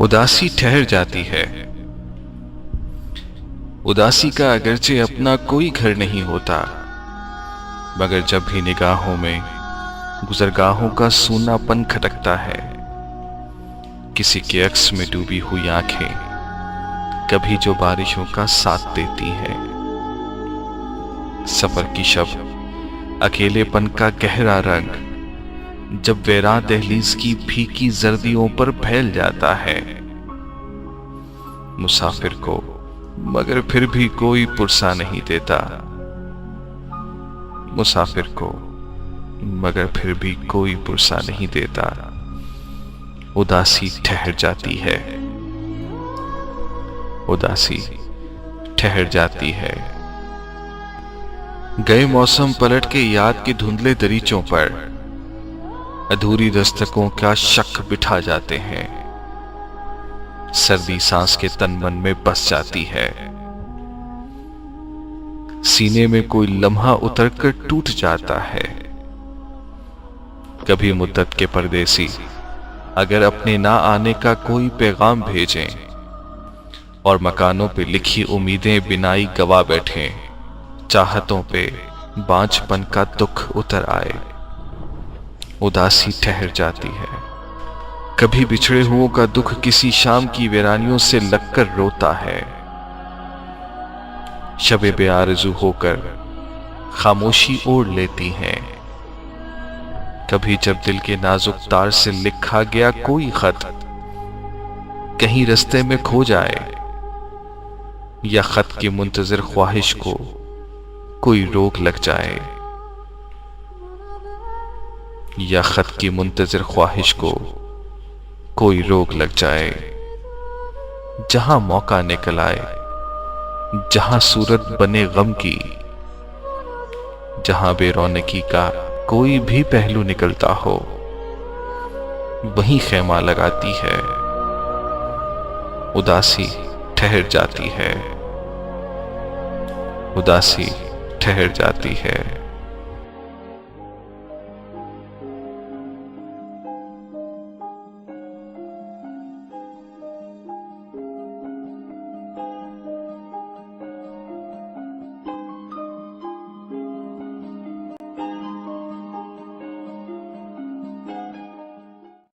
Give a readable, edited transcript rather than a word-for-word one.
उदासी ठहर जाती है। उदासी का अगरचे अपना कोई घर नहीं होता, मगर जब भी निगाहों में गुजरगाहों का सूनापन खटकता है, किसी के अक्स में डूबी हुई आंखें कभी जो बारिशों का साथ देती हैं। सफर की शब अकेलेपन का गहरा रंग जब वेरां दहलीज की फीकी जर्दियों पर फैल जाता है, मुसाफिर को मगर फिर भी कोई पुरसा नहीं देता। मुसाफिर को मगर फिर भी कोई पुरसा नहीं देता। उदासी ठहर जाती है। उदासी ठहर जाती है। गए मौसम पलट के याद के धुंधले दरीचों पर अधूरी दस्तकों का शक बिठा जाते हैं। सर्दी सांस के तन मन में बस जाती है। सीने में कोई लम्हा उतरकर टूट जाता है। कभी मुद्दत के परदेसी अगर अपने ना आने का कोई पैगाम भेजें और मकानों पे लिखी उम्मीदें बिनाई गवा बैठें, चाहतों पे बांझपन का दुख उतर आए, उदासी ठहर जाती है। कभी बिछड़े हुओं का दुख किसी शाम की वीरानियों से लगकर रोता है। शबे बेआरज़ू होकर खामोशी ओढ़ लेती हैं। कभी जब दिल के नाजुक तार से लिखा गया कोई खत कहीं रास्ते में खो जाए, या खत की मुंतजिर ख्वाहिश को कोई रोक लग जाए, या खत की मुंतजिर ख्वाहिश को कोई रोक लग जाए। जहां मौका निकल आए, जहां सूरत बने गम की, जहां बेरौनकी का कोई भी पहलू निकलता हो, वहीं खैमा लगाती है। उदासी ठहर जाती है। उदासी ठहर जाती है।